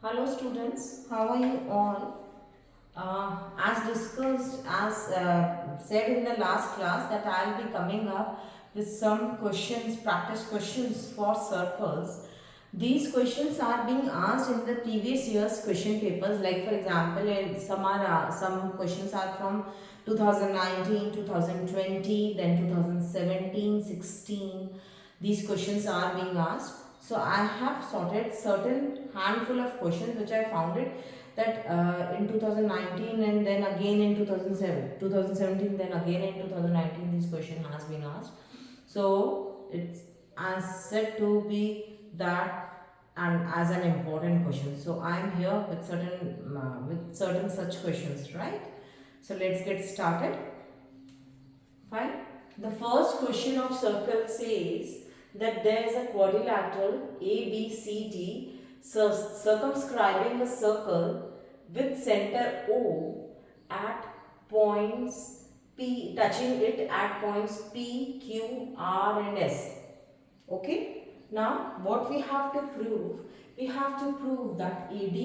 Hello students, how are you all? As discussed, as said in the last class that I will be coming up with some questions, practice questions for circles. These questions are being asked in the previous year's question papers. Like for example, some questions are from 2019, 2020, then 2017, 16. These questions are being asked. So I have sorted certain handful of questions which I found it that in 2019 and then again in 2017 then again in 2019 this question has been asked. So it's as said to be that and as an important question. So I am here with certain such questions, right? So let's get started. Fine. The first question of circle says that there is a quadrilateral ABCD circumscribing a circle with center O at points P, touching it at points P, Q, R and S. Okay. Now what we have to prove? We have to prove that AD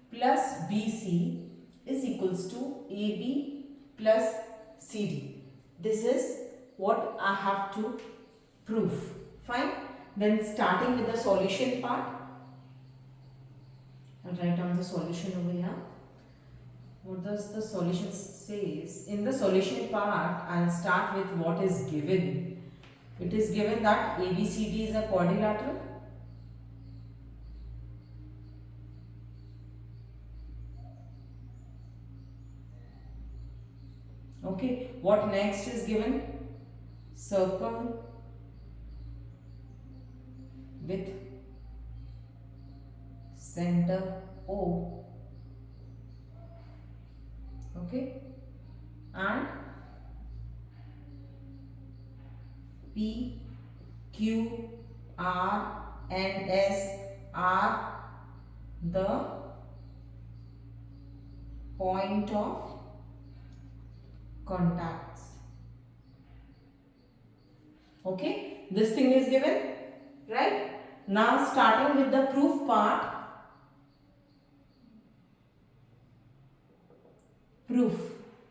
plus BC is equals to AB plus CD. This is what I have to prove. Fine. Then starting with the solution part. I'll write down the solution over here. What does the solution says? In the solution part, I'll start with what is given. It is given that ABCD is a quadrilateral. Okay. What next is given? Circle with center O. Okay. And P, Q, R and S are the point of contacts. Okay, this thing is given, right? Now starting with the proof part. Proof,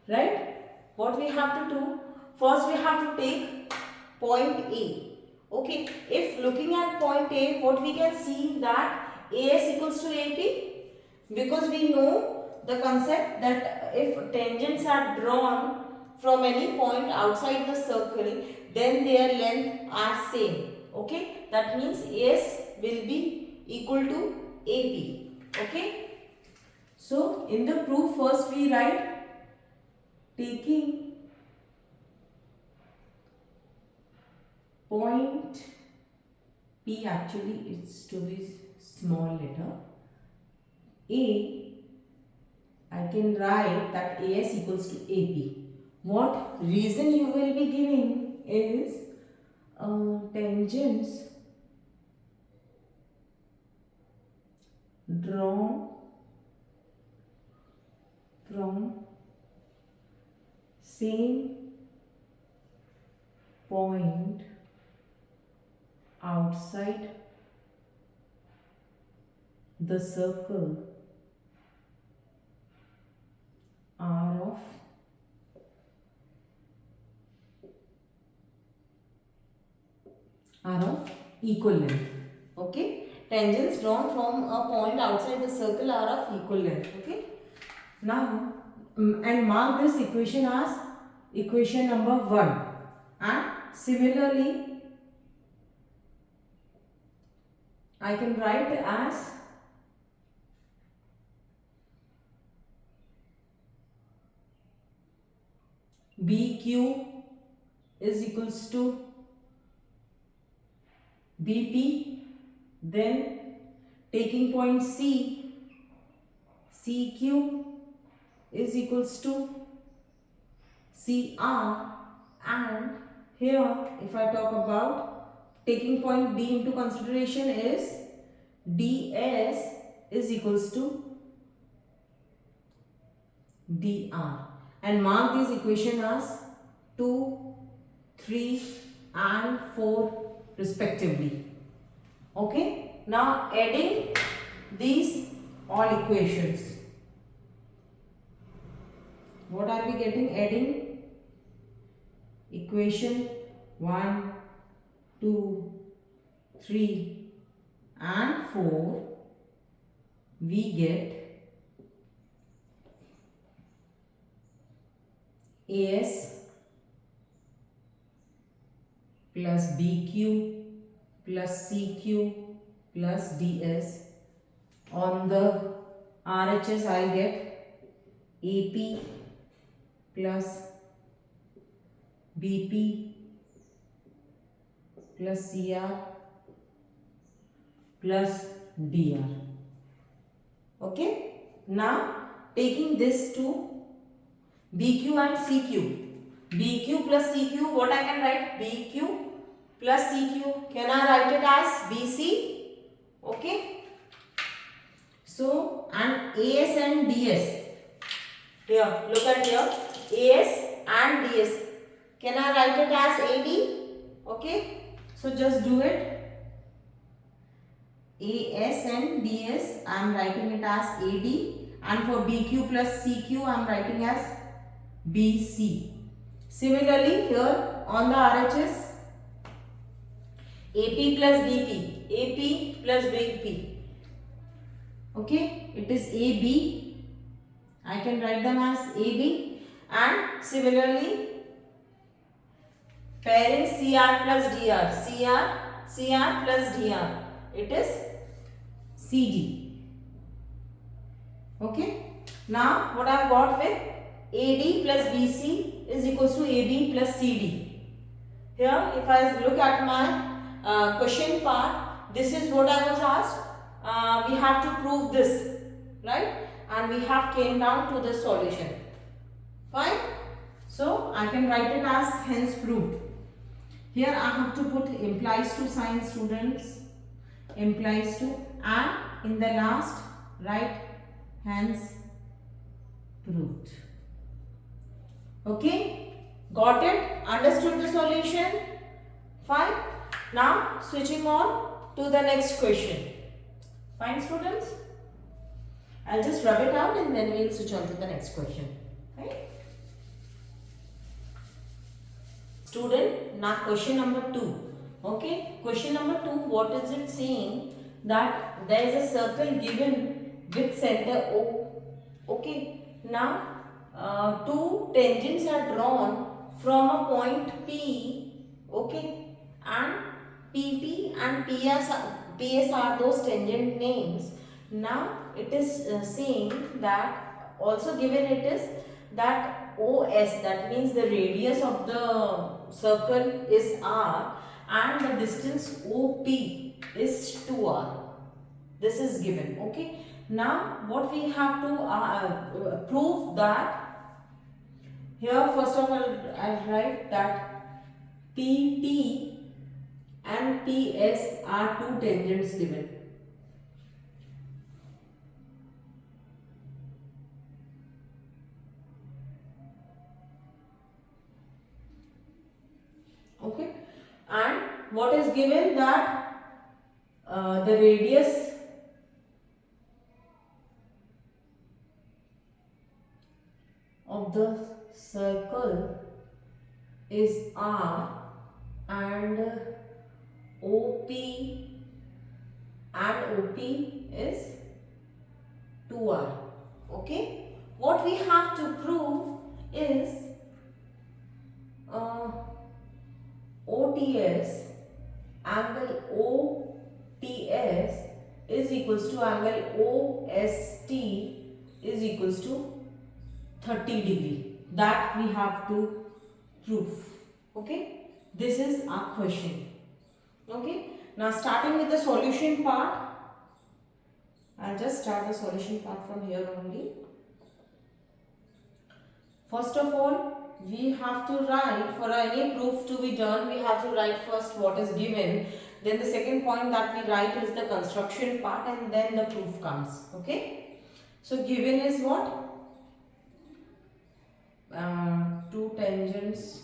right? What we have to do? First we have to take point A. Okay, if looking at point A, what we can see that AS equals to AP, because we know the concept that if tangents are drawn from any point outside the circle, then their length are same. Okay, that means AS will be equal to AP. Okay, so in the proof first we write taking point P, actually it's to be small letter A, I can write that AS equals to AP. What reason you will be giving is tangents drawn from same point outside the circle are of equal length. Okay, tangents drawn from a point outside the circle are of equal length. Okay, now and mark this equation as equation number 1, and similarly I can write as BQ is equals to BP, then taking point C, CQ is equals to CR, and here if I talk about taking point D into consideration is DS is equals to DR, and mark this equation as 2, 3 and 4 respectively. Okay, now adding these all equations. What I'll be getting? Adding equation 1, 2, 3 and 4, we get AS plus BQ plus CQ plus DS. On the RHS I'll get AP plus BP plus CR plus DR. Okay. Now taking this to BQ and CQ. BQ plus CQ, what I can write? BQ plus CQ. Can I write it as BC? Okay. So, and AS and DS. Here, look at here. AS and DS. Can I write it as AD? Okay. So, just do it. AS and DS, I am writing it as AD. And for BQ plus CQ, I am writing as BC. Similarly, here on the RHS, AP plus BP, AP plus BP. Okay, it is AB. I can write them as AB. And similarly, pairing CR plus DR, CR plus DR, it is CD. Okay. Now, what I have got with AD plus BC is equals to AB plus CD. Here, if I look at my question part, this is what I was asked. We have to prove this, right? And we have came down to the solution. Fine. So, I can write it as hence proved. Here, I have to put implies to sign, students. Implies to, and in the last, write hence proved. Okay. Got it? Understood the solution? Fine. Now, switching on to the next question. Fine, students? I'll just rub it out and then we'll switch on to the next question. Right? Student, now question number 2. Okay. Question number 2, what is it saying? That there is a circle given with center O. Okay. Now, two tangents are drawn from a point P, okay, and PP and PS are those tangent names. Now it is saying that also given it is that OS, that means the radius of the circle is R and the distance OP is 2R. This is given, okay. Now what we have to prove that. Here first of all I'll write that PT and PS are two tangents given. Okay, and what is given that the radius of the circle is R and OP is 2R. Okay, what we have to prove is OTS, angle OTS is equals to angle OST is equals to 30 degree. That we have to prove. Okay, this is our question. Okay, now starting with the solution part, I'll just start the solution part from here only. First of all, we have to write, for any proof to be done, we have to write first what is given. Then the second point that we write is the construction part and then the proof comes. Okay. So given is what? Two tangents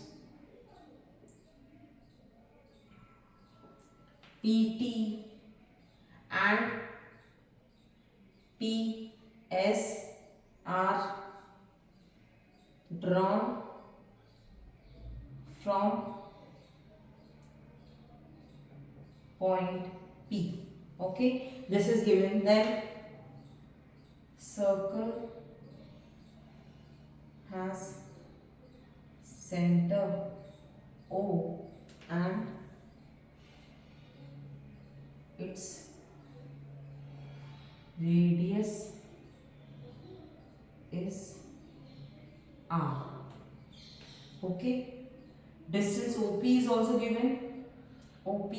PT and P S are drawn from point P. Okay, this is given. Then circle has center O and its radius is R. Okay, distance OP is also given. OP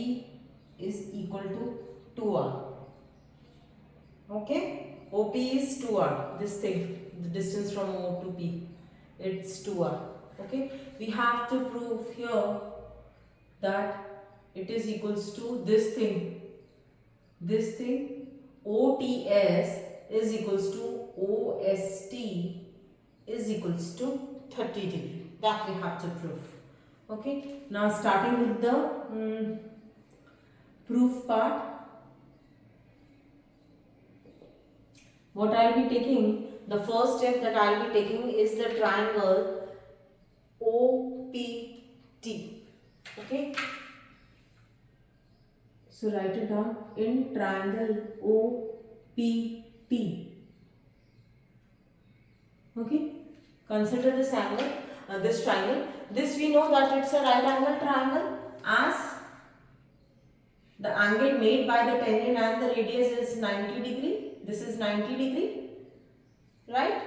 is equal to 2R. Okay, OP is 2R. This thing, the distance from O to P, it's 2R. Okay, we have to prove here that it is equals to this thing. This thing OTS is equals to OST is equals to 30 degree. That we have to prove. Okay, now starting with the proof part. What I will be taking, the first step that I will be taking is the triangle OPT. Okay, so write it down. In triangle OPT. Okay, consider this angle, this triangle. This we know that it's a right angle triangle, as the angle made by the tangent and the radius is 90 degree. This is 90 degree, right?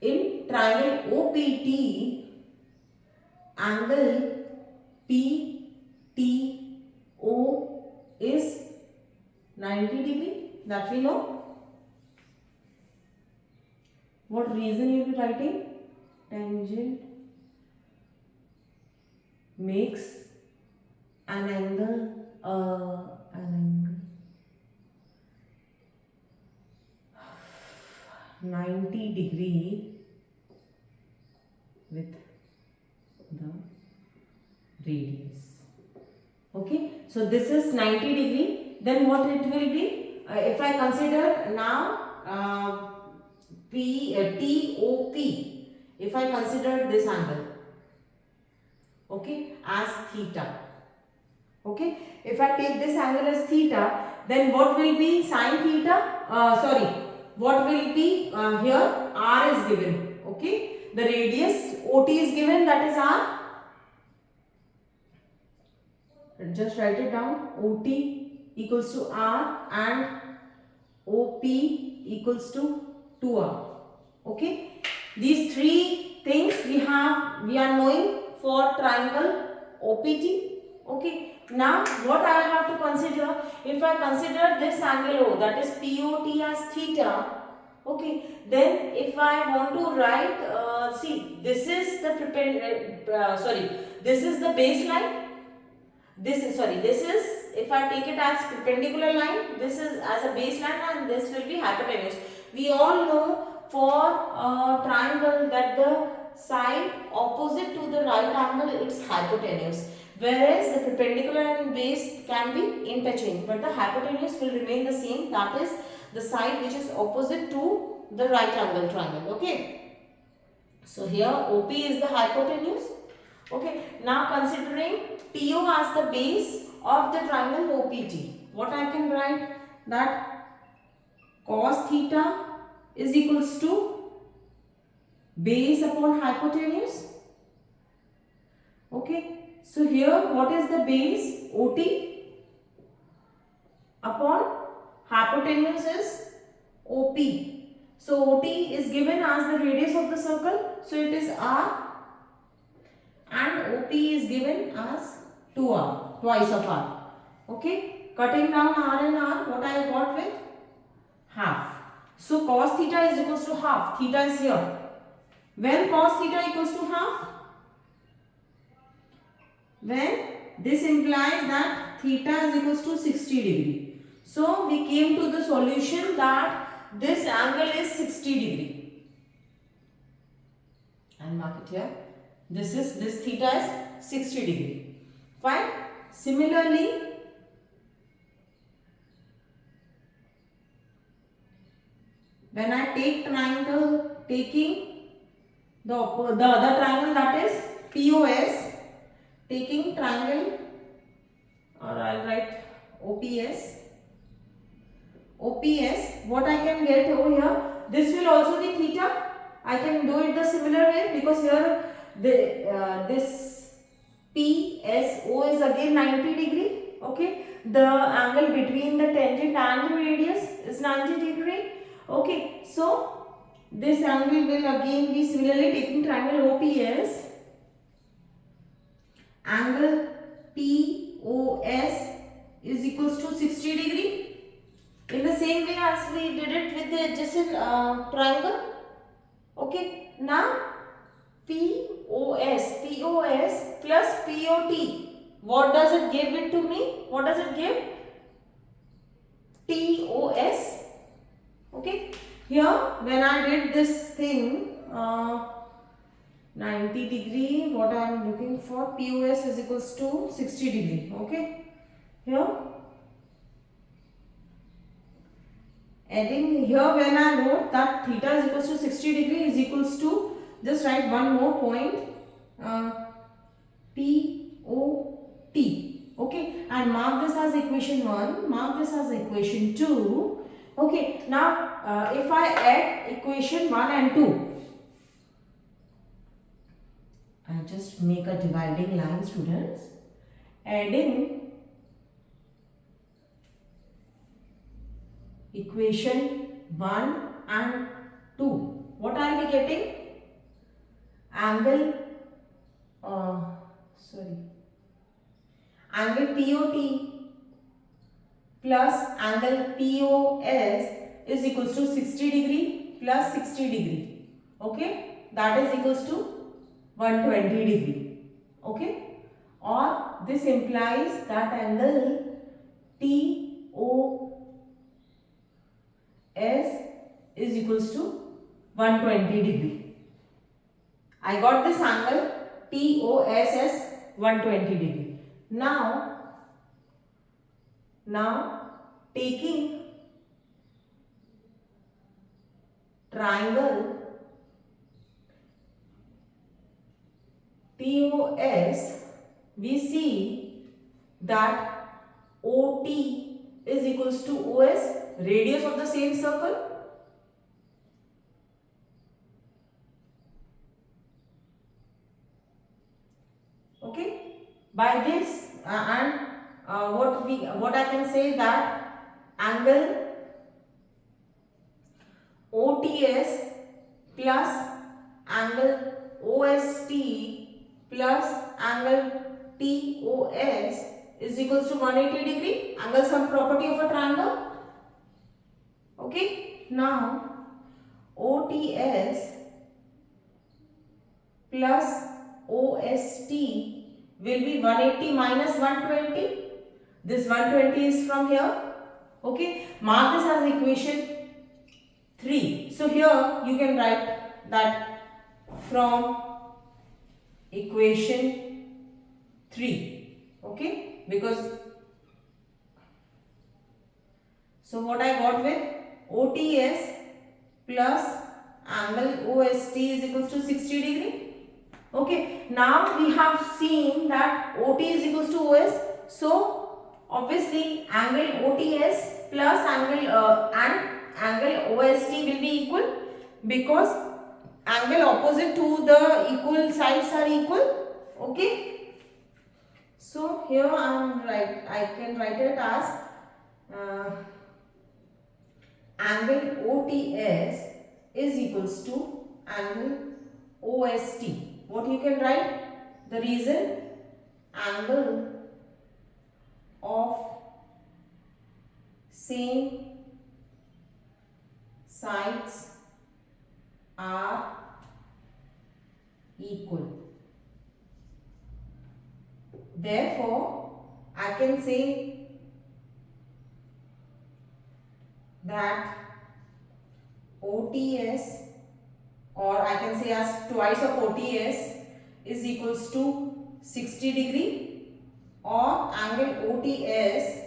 In triangle OPT, angle PTO is 90 degree. That we know. What reason you will be writing? Tangent makes an angle 90 degree with the radius. Okay, so this is 90 degree. Then what it will be? If I consider now TOP, if I consider this angle, okay, as theta. Okay, if I take this angle as theta, then what will be sine theta? What will be here? R is given. Okay, the radius OT is given, that is R. Just write it down. OT equals to R and OP equals to 2R. Okay, these three things we are knowing for triangle OPT. Okay, now what I have to consider, if I consider this angle O, that is POT as theta. Okay, then if I want to write, see, this is the this is the baseline. This is if I take it as perpendicular line, this is as a baseline and this will be hypotenuse. We all know for a triangle that the side opposite to the right angle, it's hypotenuse, whereas the perpendicular and base can be interchanged, but the hypotenuse will remain the same, that is the side which is opposite to the right angle triangle. Okay, so here OP is the hypotenuse. Okay, now considering TO as the base of the triangle OPT, what I can write? That cos theta is equals to base upon hypotenuse. Okay, so here what is the base? OT upon hypotenuse is OP. So OT is given as the radius of the circle, so it is R, and OP is given as 2R, twice of R. Okay, cutting down R and R, what I got with? Half. So cos theta is equals to half. Theta is here. When cos theta equals to half? When this implies that theta is equals to 60 degree. So we came to the solution that this angle is 60 degree. And mark it here. This theta is 60 degree. Fine. Similarly, when I take triangle, taking the other triangle, that is POS, taking triangle, or I'll write OPS. OPS, what I can get over here, this will also be theta. I can do it the similar way, because here this PSO is again 90 degree. Okay, the angle between the tangent and the radius is 90 degree. Okay, so this angle will again be similarly taking triangle OPS. Angle POS is equals to 60 degree. In the same way as we did it with the adjacent triangle. Okay, now POS plus POT. What does it give it to me? What does it give? TOS. Okay, here when I did this thing, 90 degree, what I am looking for, POS is equals to 60 degree. Okay, here adding here, when I wrote that theta is equals to 60 degree is equals to, just write one more point, POT. Okay, and mark this as equation 1, mark this as equation 2. Okay, now if I add equation 1 and 2, I just make a dividing line, students. Adding equation 1 and 2, what I will be getting? Angle angle POT plus angle POS is equals to 60 degree plus 60 degree. Okay, that is equals to 120 degree. Okay, or this implies that angle TOS is equals to 120 degree. I got this angle TOS as 120 degree. Now taking triangle TOS, we see that OT is equals to OS, radius of the same circle. Okay, by this what I can say, that angle OTS plus angle OST plus angle TOS is equals to 180 degree, angle sum property of a triangle. Okay, now OTS plus OST will be 180 minus 120. This 120 is from here. Okay, mark this as equation 3. So here you can write that from equation 3. Okay, because so what I got with OTS plus angle OST is equals to 60 degree. Okay, now we have seen that OT is equals to OS. So obviously angle OTS plus angle OST will be equal, because angle opposite to the equal sides are equal. Okay, so here I can write it as angle OTS is equals to angle OST. What you can write? The reason, angle of same sides are equal. Therefore, I can say that OTS, or I can say as twice of OTS, is equals to 60 degree, or angle OTS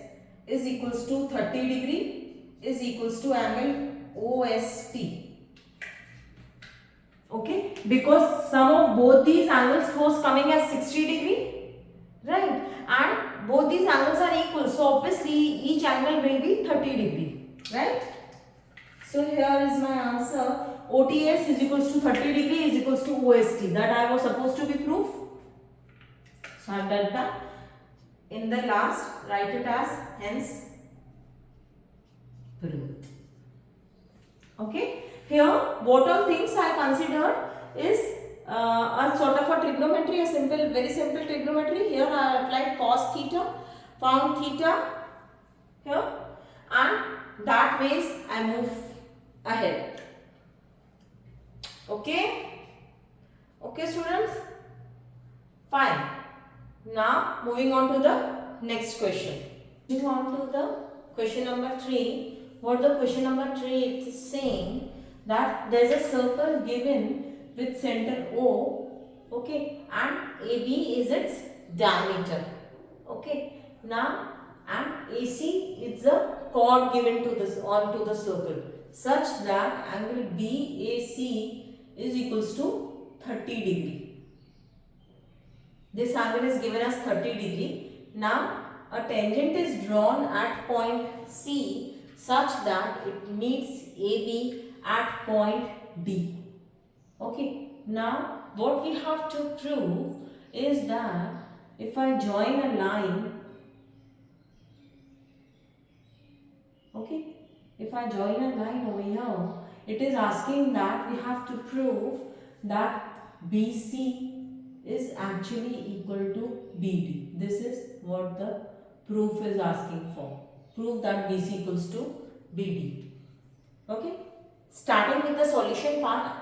is equals to 30 degree is equals to angle OST. because sum of both these angles was coming as 60 degree, right? And both these angles are equal, so obviously each angle will be 30 degree, right? So here is my answer. OTS is equals to 30 degree is equals to OST. That I was supposed to be proof. So I have done that. In the last, write it as hence proved. Okay. Here, what all things I considered is a sort of a trigonometry, a simple, very simple trigonometry. Here I applied cos theta, found theta here, and that ways I move ahead. Okay. Okay, students. Fine. Now moving on to the next question. Moving on to the question number 3. What the question number 3 is saying that there is a circle given with center O, okay, and AB is its diameter, okay. Now and AC is the chord given to this onto the circle such that angle BAC is equals to 30 degree. This angle is given as 30 degree. Now a tangent is drawn at point C such that it meets AB at point D. Okay. Now what we have to prove is that if I join a line, okay, if I join a line over here, it is asking that we have to prove that BC is actually equal to BD. This is what the proof is asking for. Prove that BC equals to BD. Okay. Starting with the solution part.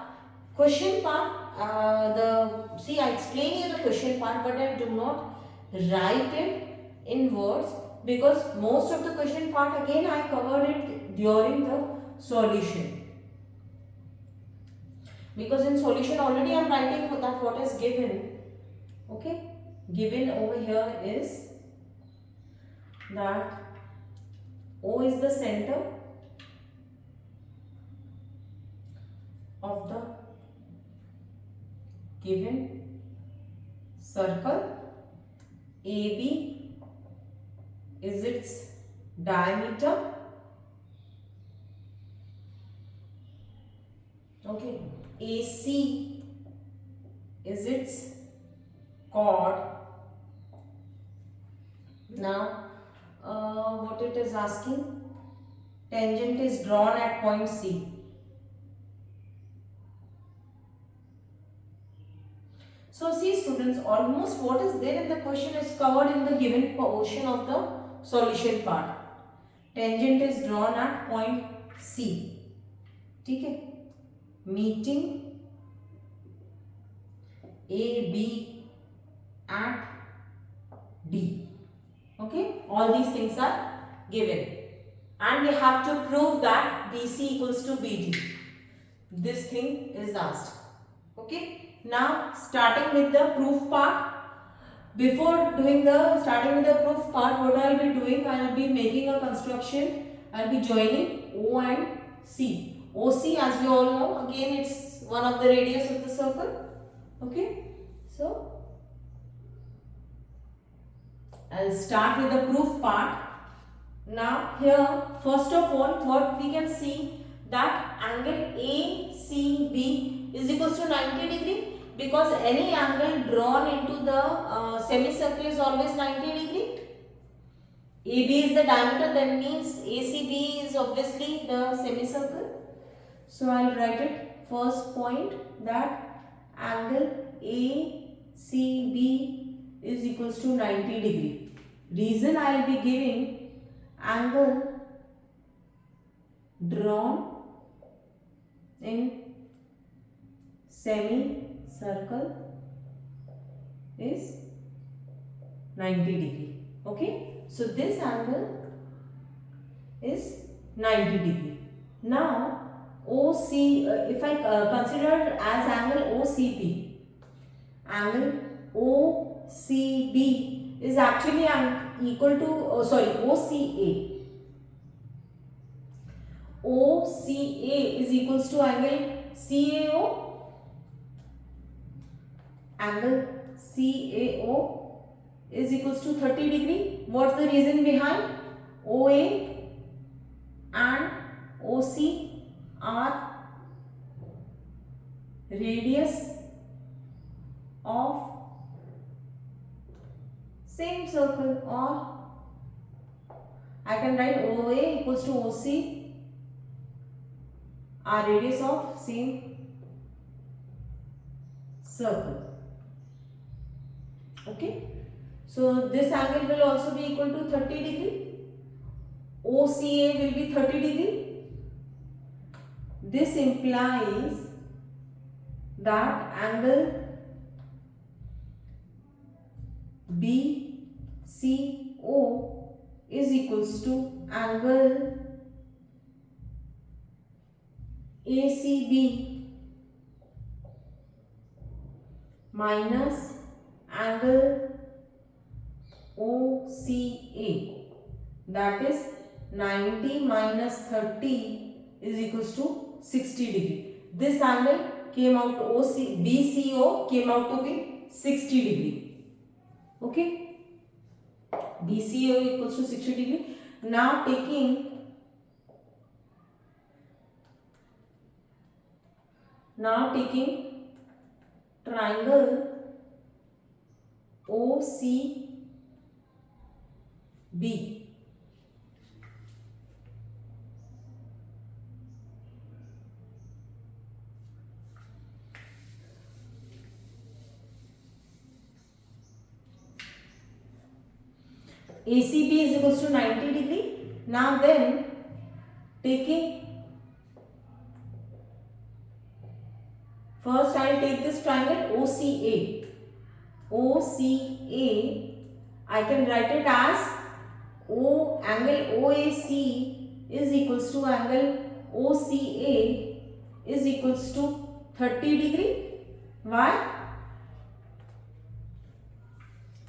Question part, I explain you the question part, but I do not write it in words because most of the question part again I covered it during the solution. Because in solution already I am writing that what is given. Okay, given over here is that O is the center of the given circle, AB is its diameter, okay, AC is its chord. Now what it is asking, tangent is drawn at point C. So see students, almost what is there in the question is covered in the given portion of the solution part. Tangent is drawn at point C. Okay? Meeting AB at D. Okay? All these things are given. And we have to prove that BC equals to BD. This thing is asked. Okay? Now starting with the proof part. Before starting with the proof part, what I will be doing, I will be making a construction. I will be joining O and C. OC, as we all know, again it's one of the radius of the circle. Okay, so I'll start with the proof part. Now here, first of all, what we can see that angle ACB is equals to 90 degree. Because any angle drawn into the semicircle is always 90 degree. AB is the diameter, that means ACB is obviously the semicircle. So I will write it first point that angle ACB is equals to 90 degree. Reason I will be giving, angle drawn in semicircle is 90 degree. Okay, so this angle is 90 degree. Now OC, if I consider as angle OCB, angle OCB is actually equal to OCA. OCA is equals to angle CAO. angle CAO is equals to 30 degree. What's the reason behind? OA and OC are radius of same circle, or I can write OA equals to OC are radius of same circle. Okay, so this angle will also be equal to 30 degree. OCA will be 30 degree. This implies that angle BCO is equals to angle ACB minus angle OCA, that is 90 minus 30 is equals to 60 degree. This angle came out to BCO came out to be 60 degree. Okay, BCO equals to 60 degree. Now taking triangle OCB. ACB is equals to 90 degree. Now then, first I will take this triangle OCA. OCA, I can write it as angle OAC is equals to angle OCA is equals to 30 degree. Why?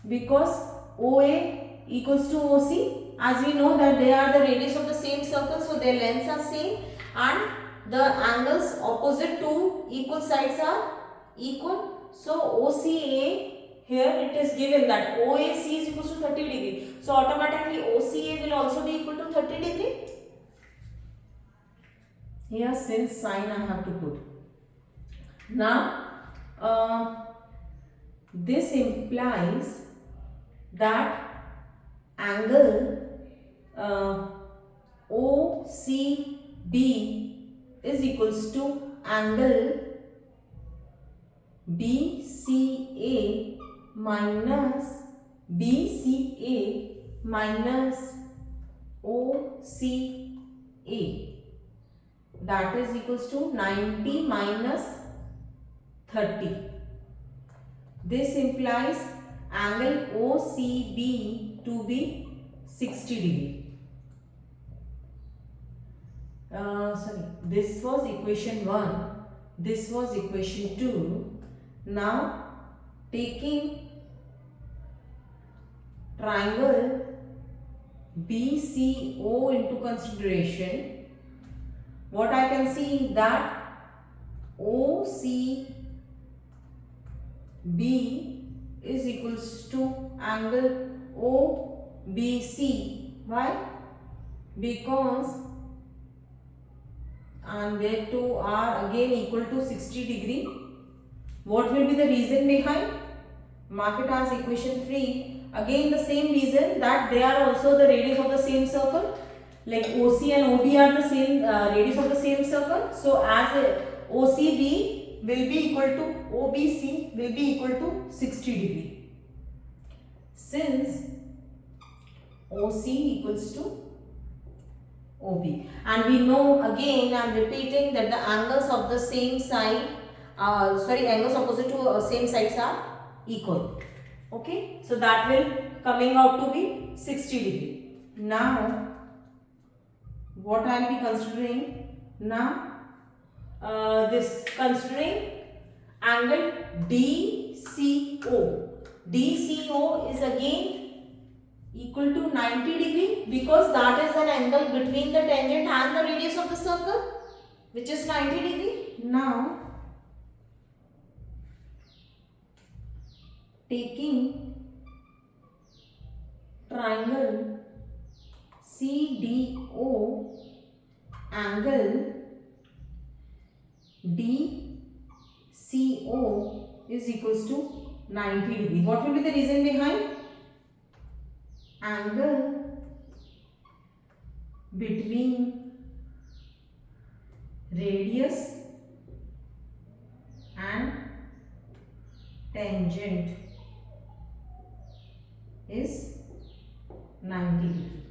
Because OA equals to OC, as we know that they are the radius of the same circle, so their lengths are same and the angles opposite to equal sides are equal. So OCA, here it is given that OAC is equals to 30 degree. So automatically OCA will also be equal to 30 degree. Here since sign I have to put. Now this implies that angle OCB is equals to angle BCA minus OCA, that is equals to 90 minus 30. This implies angle OCB to be 60 degree. This was equation 1, this was equation 2. Now taking triangle BCO into consideration, what I can see that OCB is equals to angle OBC. Why? Because and they two are again equal to 60 degree. What will be the reason behind? Mark it as equation 3. Again the same reason, that they are also the radius of the same circle. Like OC and OB are the same radius of the same circle. So as OCB will be equal to OBC will be equal to 60 degree. Since OC equals to OB, and we know, again I am repeating, that the angles of the same side angles opposite to same sides are equal. Okay, so that will coming out to be 60 degree. Now what I will be considering now, this considering angle DCO. DCO is again equal to 90 degree, because that is an angle between the tangent and the radius of the circle, which is 90 degree. Now taking triangle CDO angle DCO is equals to 90 degree. What will be the reason behind? Angle between radius and tangent is 90 degree.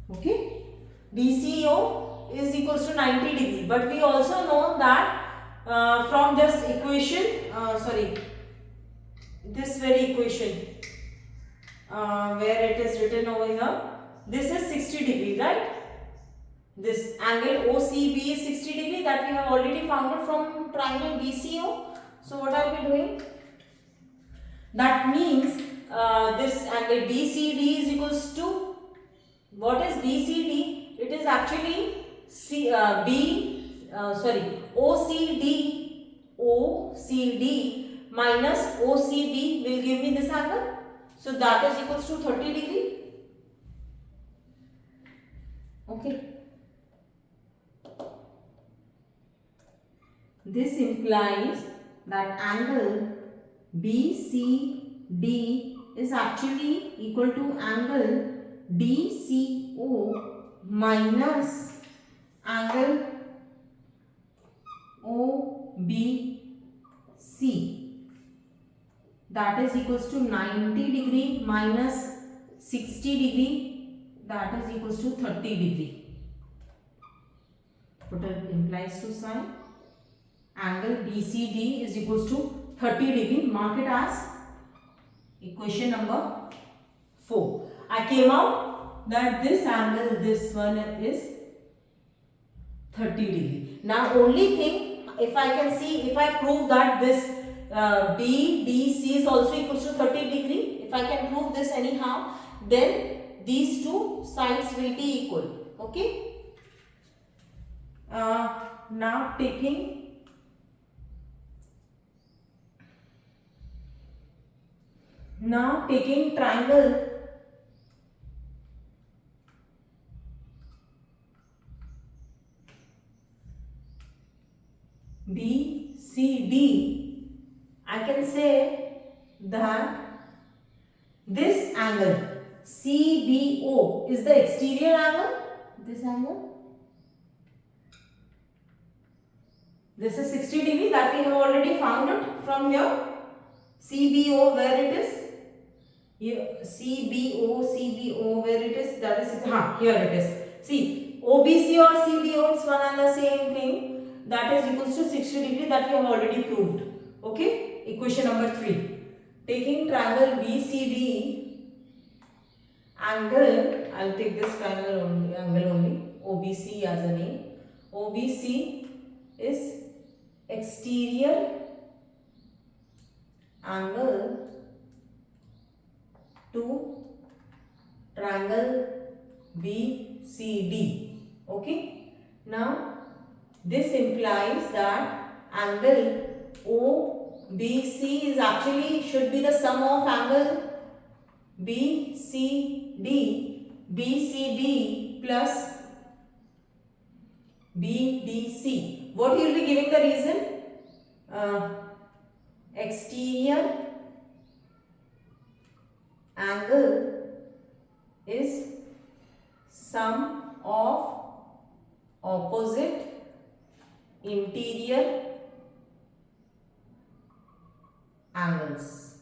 Okay, DCO is equals to 90 degree, but we also know that from this equation, this very equation where it is written over here, this is 60 degree, right? This angle OCB is 60 degree, that we have already found it from triangle DCO. So what I will be doing? That means this angle BCD is equals to, what is BCD? It is actually OCD minus OCB will give me this angle. So that is equals to 30 degree. Okay. This implies that angle BCD is actually equal to angle DCO minus angle OBC. That is equals to 90 degree minus 60 degree, that is equals to 30 degree. What it implies to sign? Angle BCD is equals to 30 degree. Mark it as equation number 4. I came out that this angle, this one is 30 degree. Now only thing, if I can see, if I prove that this BDC is also equals to 30 degree, if I can prove this anyhow, then these two sides will be equal. Okay. Now taking triangle BCD, I can say that this angle CBO is the exterior angle. This angle, this is 60 degree, that we have already found it from here. CBO, where it is? Here, CBO, where it is? That is, here it is. See, OBC or CBO, it's one and the same thing. That is equals to 60 degree, that we have already proved. Okay, equation number 3. Taking triangle BCD angle, I will take this triangle only, angle only, OBC as a name. OBC is exterior angle to triangle BCD. Okay. Now this implies that angle OBC is actually should be the sum of angle BCD plus BDC. What you will be giving the reason? Exterior angle is sum of opposite interior angles.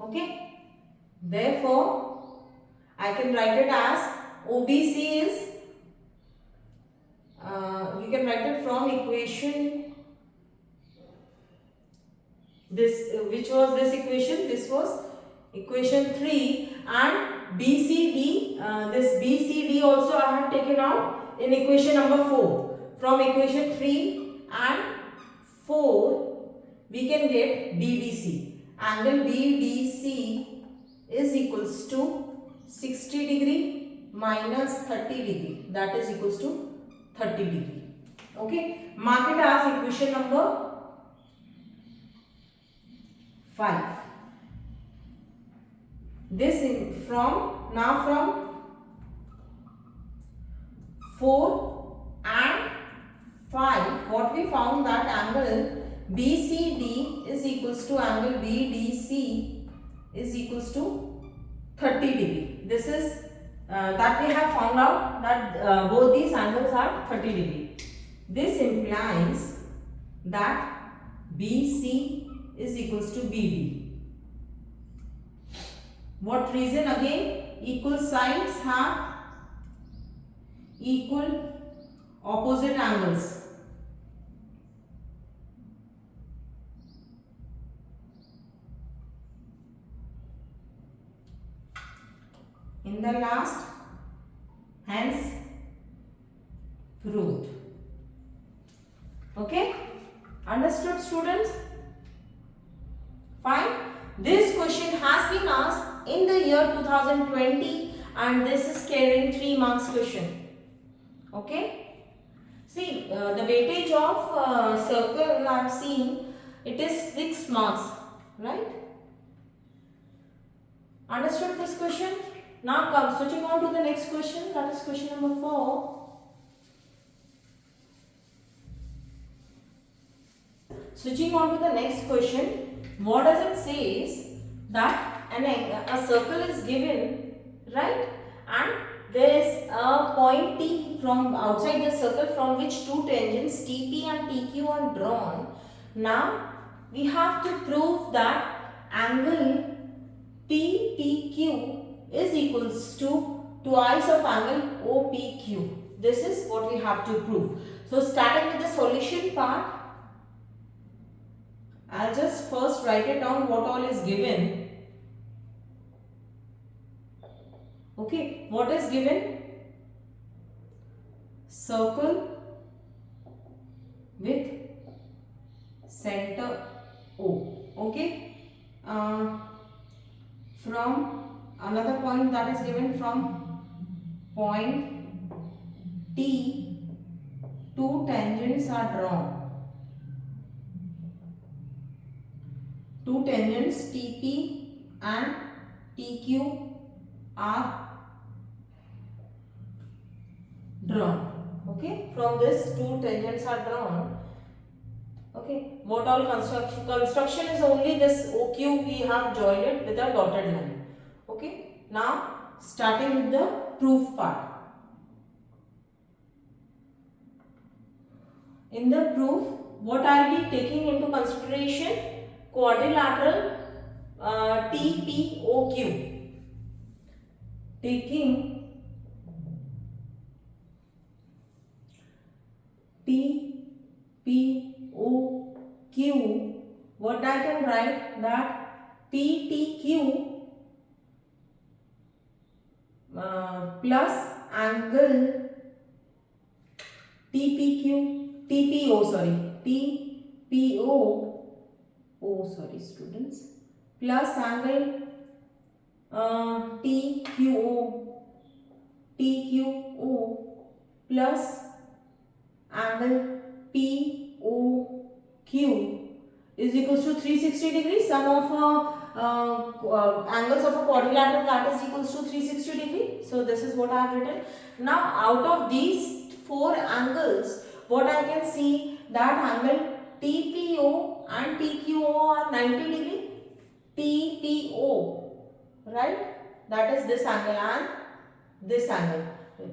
Okay. Therefore, I can write it as OBC is, you can write it from equation, this, which was this equation? This was equation 3, and BCD, this BCD also I have taken out in equation number 4. From equation 3 and 4, we can get BDC. Angle BDC is equals to 60 degree minus 30 degree, that is equals to 30 degree. Okay, mark it as equation number 5. this in from now from 4 and 5, what we found that angle BCD is equals to angle BDC is equals to 30 degree. This is that we have found out that both these angles are 30 degree. This implies that BC is equals to BD. What reason again? Equal sides have equal opposite angles. In the last, hence proved. Okay, understood students? Fine. This question has been asked in the year 2020 and this is carrying 3 marks question. Okay. See, the weightage of circle I have seen, it is 6 marks, right? Understood this question? Now come switching on to the next question, that is question number 4. Switching on to the next question, what does it says that a circle is given, right? And there is a point T from outside the circle from which two tangents TP and TQ are drawn. Now we have to prove that angle PTQ is equals to twice of angle OPQ. This is what we have to prove. So starting with the solution part, I'll just first write it down what all is given. Okay, what is given? Circle with center O. Okay. From another point that is given from point T, two tangents are drawn. Two tangents TP and TQ are drawn. Okay, from this two tangents are drawn. Okay, what all construction is only this OQ we have joined it with a dotted line. Okay, now starting with the proof part. In the proof, what I will be taking into consideration? Quadrilateral TPOQ. Taking TPOQ, what I can write that PTQ plus angle TPO students, plus angle TQO plus angle POQ is equals to 360 degrees. Sum of angles of a quadrilateral that is equals to 360 degrees. So this is what I have written. Now out of these 4 angles, what I can see that angle TPO and TQO are 90 degree. TPO, right? That is this angle and this angle.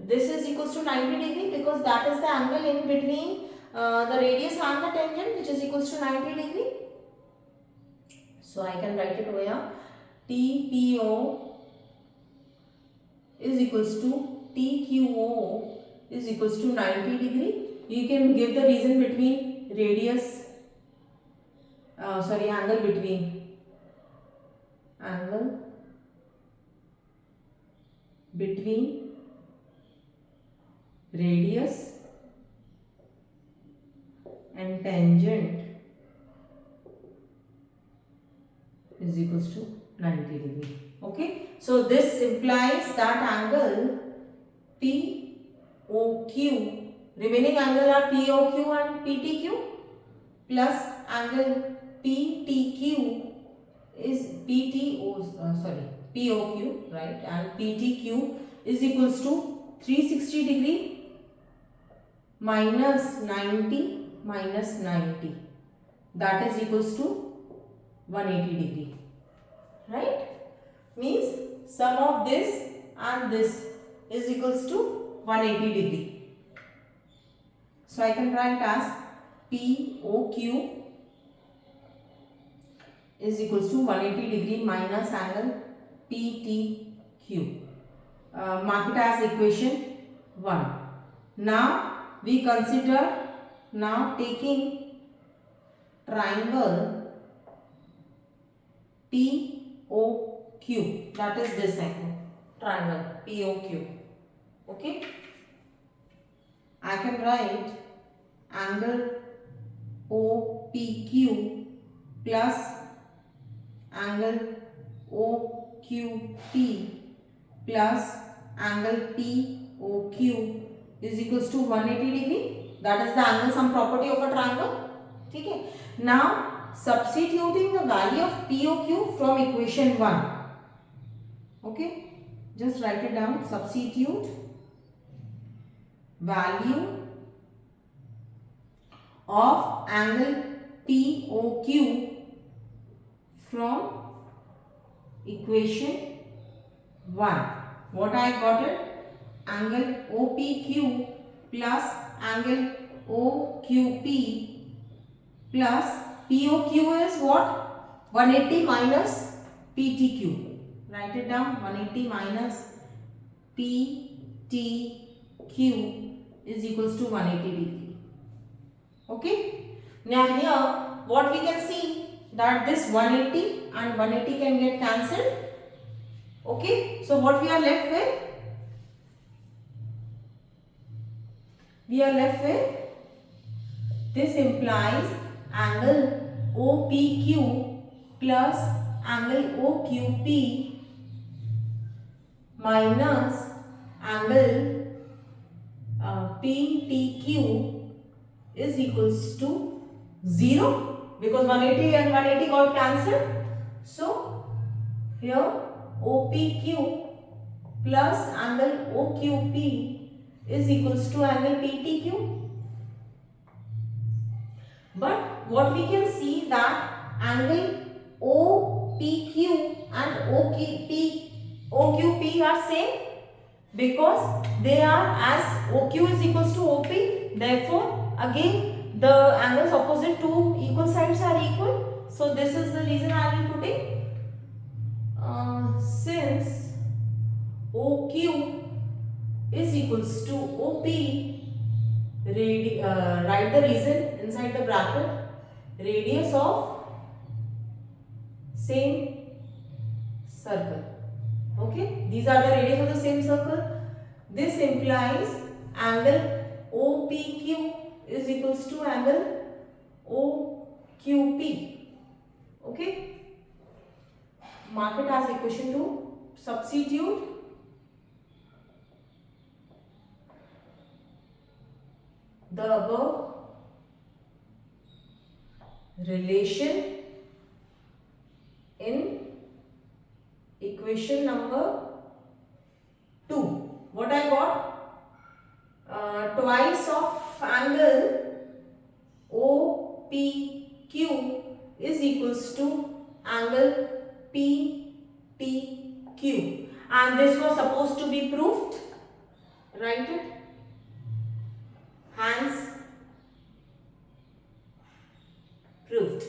This is equals to 90 degree because that is the angle in between the radius and the tangent, which is equals to 90 degree. So I can write it over here. TPO is equals to TQO is equals to 90 degree. You can give the reason between radius, angle between radius and tangent is equals to 90 degree. Okay, so this implies that angle POQ, remaining angle are POQ and PTQ, plus angle PTQ is POQ, right, and PTQ is equals to 360 degree minus 90 minus 90, that is equals to 180 degree, right? Means sum of this and this is equals to 180 degree. So I can write as POQ is equals to 180 degree minus angle PTQ. Mark it as equation 1. Now we consider, now taking triangle POQ, that is this angle, triangle POQ. Okay, I can write angle OPQ plus angle OQP plus angle POQ is equals to 180 degree. That is the angle sum property of a triangle. Okay. Now substituting the value of POQ from equation 1. Okay. Just write it down. Substitute value of angle POQ from equation 1. What I got it? Angle OPQ plus angle OQP plus POQ is what? 180 minus PTQ. Write it down. 180 minus PTQ is equals to 180 degree. Okay. Now here what we can see, that this 180 and 180 can get cancelled. Okay. So what we are left with? We are left with, this implies angle OPQ plus angle OQP minus angle PTQ is equals to 0, because 180 and 180 got cancelled. So here OPQ plus angle OQP is equals to angle PTQ. But what we can see, that angle OPQ and OQP are same, because they are, as OQ is equals to OP, therefore again the angles opposite to equal sides are equal. So this is the reason I will putting since OQ is equals to OP, write the reason inside the bracket, radius of same circle. Okay, these are the radius of the same circle. This implies angle OPQ is equals to angle OQP. Okay, mark it as equation 2. Substitute the above relation in equation number 2. What I got? Twice of angle OPQ is equals to angle PTQ, and this was supposed to be proved. Write it. Hence proved.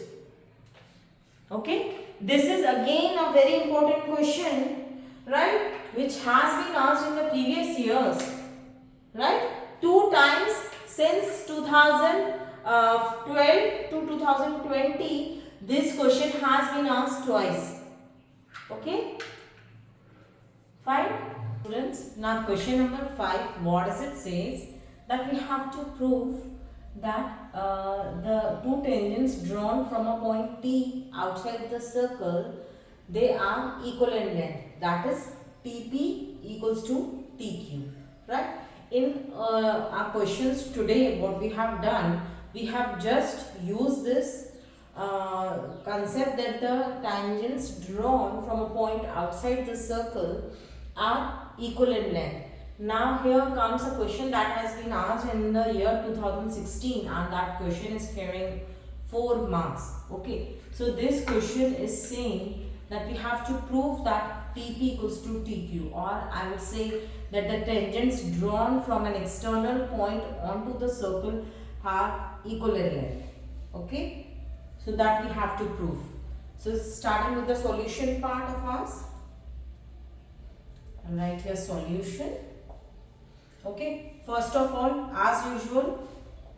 Okay, this is again a very important question, right, which has been asked in the previous years, right? 2 times since 2012 to 2020, this question has been asked twice. Okay, fine students. Now question number 5, what does it says? That we have to prove that the two tangents drawn from a point T outside the circle, they are equal in length, that is TP equals to TQ, right? In our questions today, what we have done, we have just used this concept that the tangents drawn from a point outside the circle are equal in length. Now here comes a question that has been asked in the year 2016, and that question is carrying 4 marks. Okay, so this question is saying that we have to prove that TP equals to TQ, or I would say that the tangents drawn from an external point onto the circle are equal in length. Okay, so that we have to prove. So starting with the solution part of ours, I'll write here solution. Okay, first of all, as usual,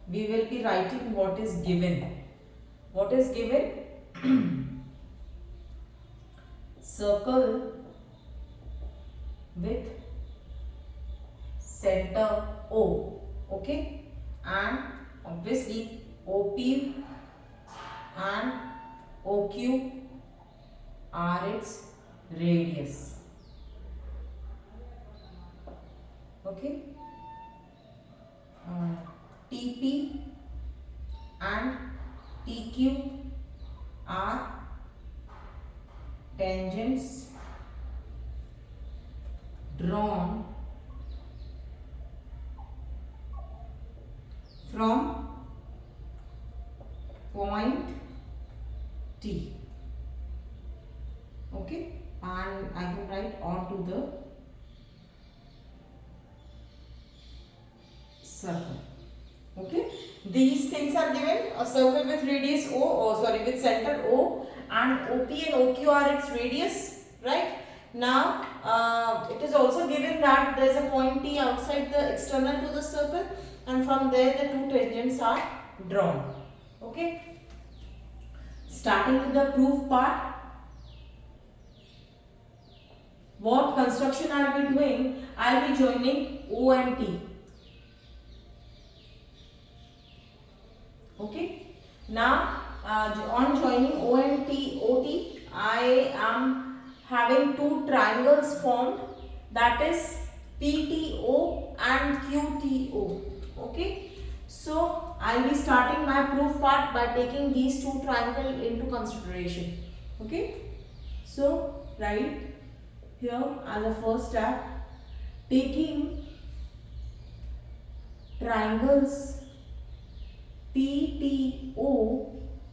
we will be writing what is given. What is given? Circle with center O. Okay, and obviously OP and OQ are its radius. Okay, TP and TQ are tangents drawn from point T. Okay, and I can write onto the circle. Okay, these things are given: a circle with radius O, with center O, and OP and OQ are its radius, right? Now it is also given that there is a point T outside the external to the circle, and from there the two tangents are drawn. Okay, starting with the proof part, what construction I will be doing? I will be joining O and T. Okay, now on joining O and T, OT, I am having two triangles formed, that is PTO and QTO. Okay, so I will be starting my proof part by taking these two triangles into consideration. Okay, so right here as a first step, taking triangles PTO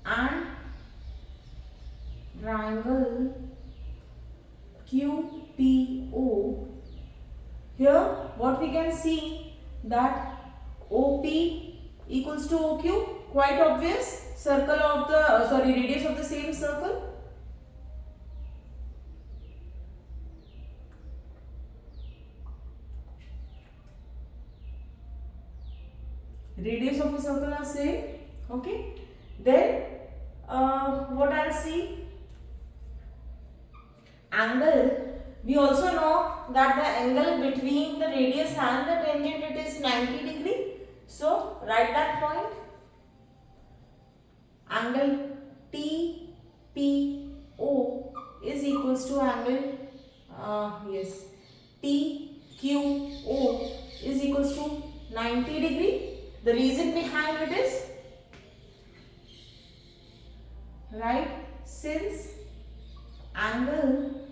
and triangle QPO. Here what we can see, that OP equals to OQ, quite obvious, circle of the radius of the same circle. Radius of a circle are same. Okay, then what I'll see, angle. We also know that the angle between the radius and the tangent, it is 90 degree. So write that point. Angle TPO is equals to angle TQO is equals to 90 degree. The reason behind it is, right, since angle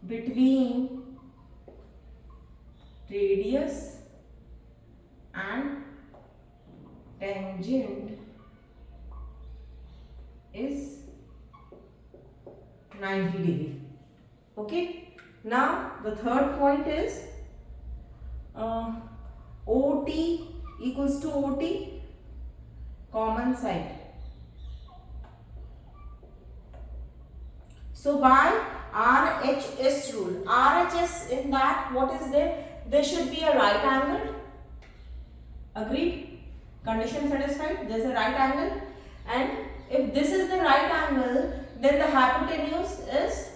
between radius and tangent is 90 degree. Okay, now the third point is OT equals to OT, common side. So by RHS rule, RHS, in that what is there? There should be a right angle. Agreed? Condition satisfied? There is a right angle, and if this is the right angle, then the hypotenuse is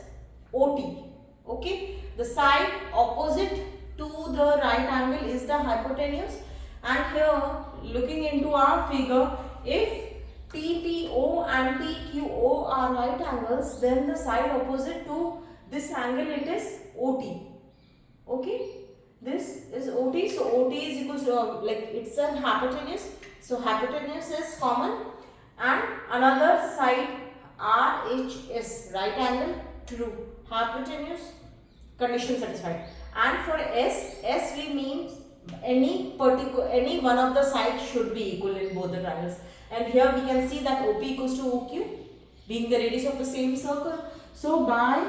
OT. Okay, the side opposite to the right angle is the hypotenuse, and here looking into our figure, if TPO and TQO are right angles, then the side opposite to this angle, it is OT. Okay, this is OT, so OT is equals to it's a hypotenuse, so hypotenuse is common, and another side RHS, right angle, true, hypotenuse, condition satisfied. And for S we means any one of the sides should be equal in both the triangles. And here we can see that OP equals to OQ, being the radius of the same circle. So by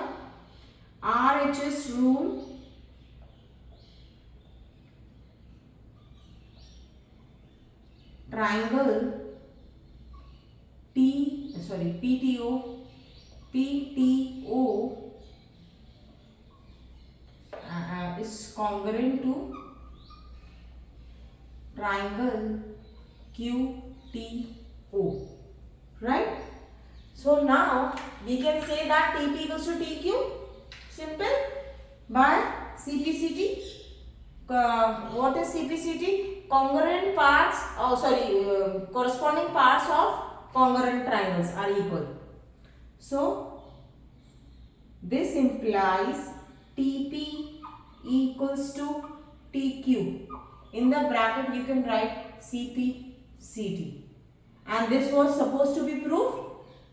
RHS rule, triangle PTO is congruent to triangle QTO, right? So now we can say that TP equals to TQ, simple, by CPCT. What is CPCT? Congruent parts, corresponding parts of congruent triangles are equal. So this implies TP equals to TQ. In the bracket you can write CPCT. And this was supposed to be proved.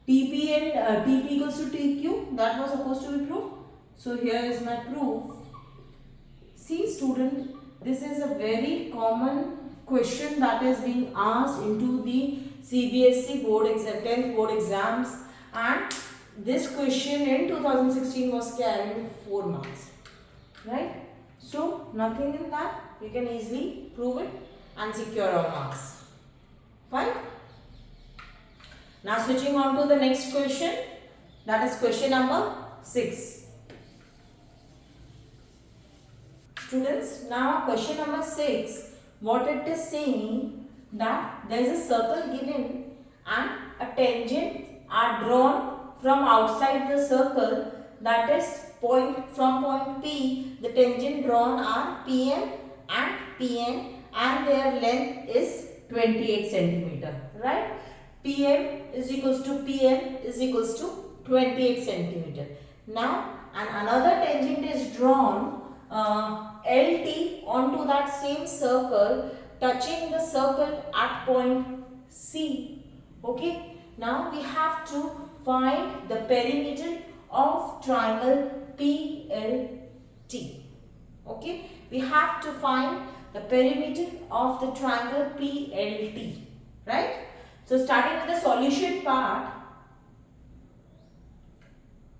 TP and TP equals to TQ, that was supposed to be proved. So here is my proof. See student, this is a very common question that is being asked into the CBSE board exam, 10th board exams, and this question in 2016 was carrying 4 marks, right? So nothing in that, you can easily prove it and secure all marks. Fine. Now switching on to the next question, that is question number 6. Students, now question number 6, what it is saying that there is a circle given and a tangent are drawn from outside the circle, that is from point P, the tangent drawn are PM and PN and their length is 28 centimeter, right? PM is equals to PN is equals to 28 centimeter. Now, and another tangent is drawn LT onto that same circle, touching the circle at point C. Okay. Now we have to find the perimeter of triangle PLT. Okay. We have to find the perimeter of the triangle PLT. Right. So starting with the solution part.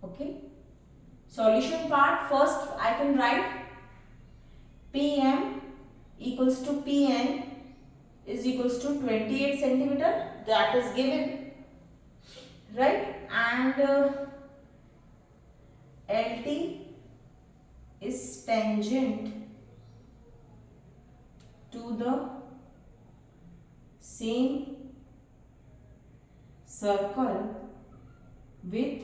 Okay. Solution part, first I can write PM equals to PN is equals to 28 centimeter, that is given, right? And LT is tangent to the same circle with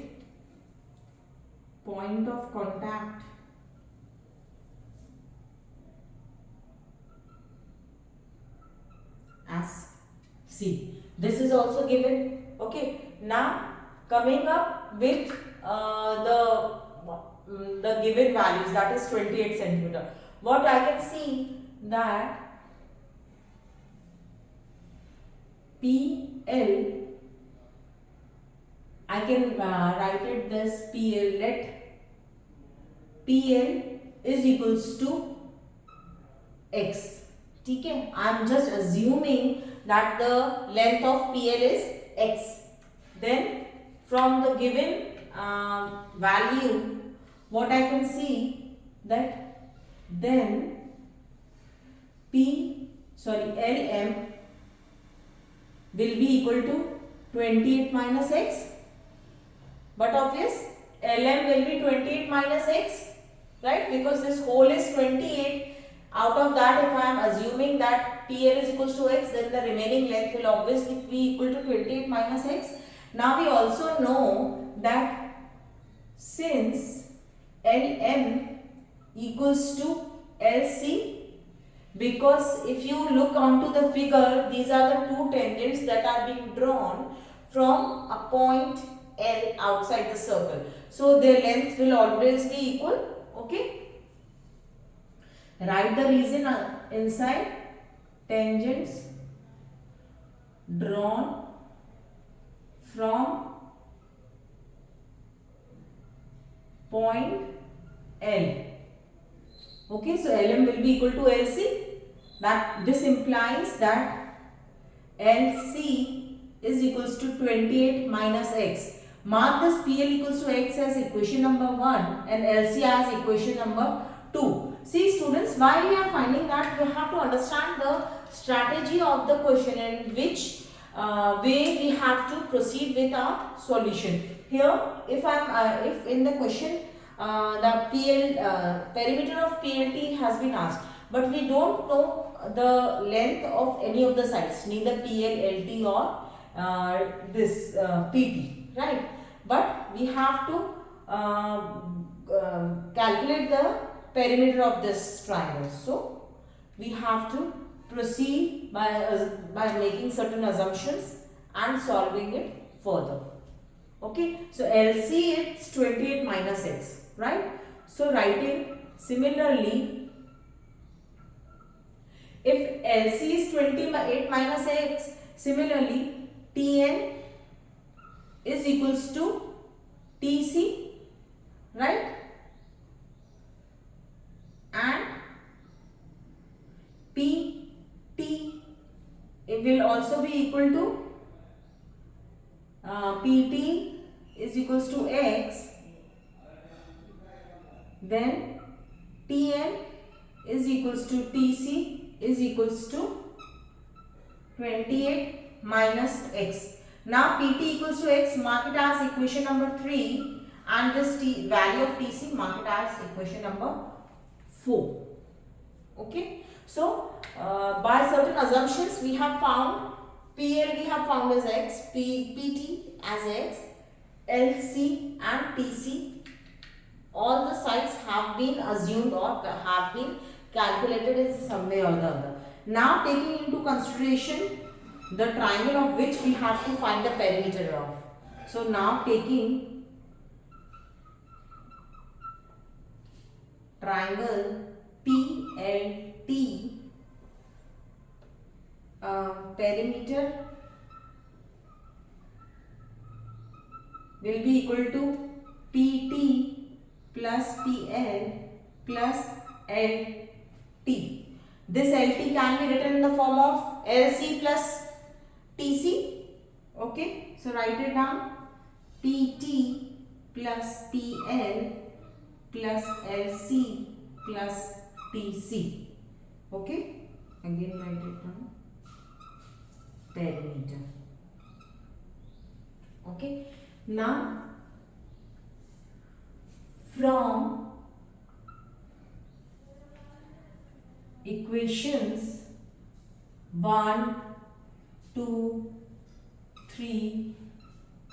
point of contact as C. This is also given. Okay. Now coming up with the given values, that is 28 centimeter. What I can see that PL, I can write it this PL, let PL is equals to X. Okay, I am just assuming that the length of PL is X. Then from the given value, what I can see that then LM will be equal to 28 minus X. But obvious, LM will be 28 minus X, right? Because this whole is 28. Out of that, if I am assuming that PL is equals to X, then the remaining length will obviously be equal to 28 minus X. Now we also know that since LM equals to LC, because if you look onto the figure, these are the two tangents that are being drawn from a point L outside the circle. So their length will always be equal. Okay. Write the reason inside. Tangents drawn point L. Okay, so LM will be equal to LC. That this implies that LC is equals to 28 minus X. Mark this PL equals to X as equation number 1 and LC as equation number 2. See students, while we are finding that, we have to understand the strategy of the question and which way we have to proceed with our solution. Here, if in the question the perimeter of PLT has been asked, but we don't know the length of any of the sides, neither PL, LT or this PT, right? But we have to calculate the perimeter of this triangle. So we have to proceed by making certain assumptions and solving it further. Okay, so LC is 28 minus X, right? So writing similarly, if LC is 28 minus X, similarly TN is equals to TC, right? And PT, it will also be equal to PT is equals to X, then TN is equals to TC is equals to 28 minus X. Now PT equals to X, mark it as equation number 3, and this value of TC, mark it as equation number 4. Okay, so by certain assumptions we have found PL we have found as X, PT as X, LC and TC, all the sides have been assumed or have been calculated in some way or the other. Now taking into consideration the triangle of which we have to find the perimeter of. So now taking triangle PLT, perimeter will be equal to PT plus PL plus LT. This LT can be written in the form of LC plus TC. Okay, so write it down, PT plus PL plus LC plus TC. Okay, again write it down, perimeter. Okay, now from equations 1, 2, 3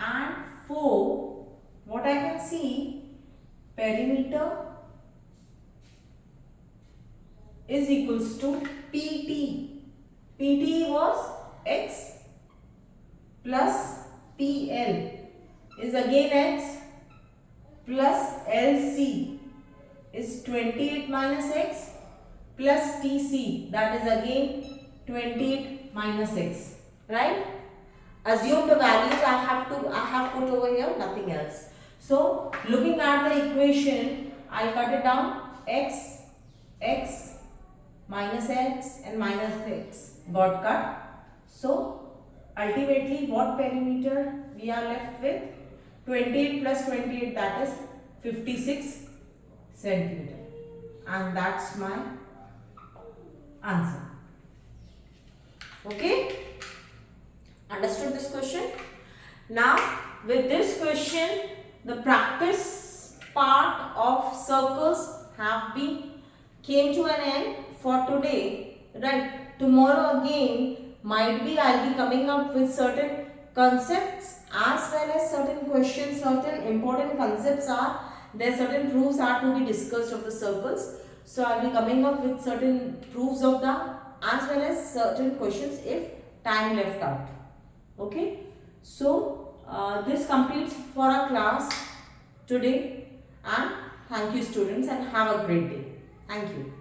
and 4, what I can see, perimeter is equals to PT. PT was X plus PL is again X plus LC is 28 minus X plus TC, that is again 28 minus X, right? Assume the values I have put over here, nothing else. So looking at the equation, I'll cut it down, X, X, minus X and minus X got cut. So ultimately what perimeter we are left with? 28 plus 28, that is 56 centimeter, and that's my answer. Okay, understood this question? Now with this question, the practice part of circles have been came to an end for today, right? Tomorrow again might be I'll be coming up with certain concepts as well as certain questions, certain important concepts are there, certain proofs are to be discussed of the circles. So I'll be coming up with certain proofs of that as well as certain questions if time left out. Okay, so this completes for our class today, and thank you students and have a great day. Thank you.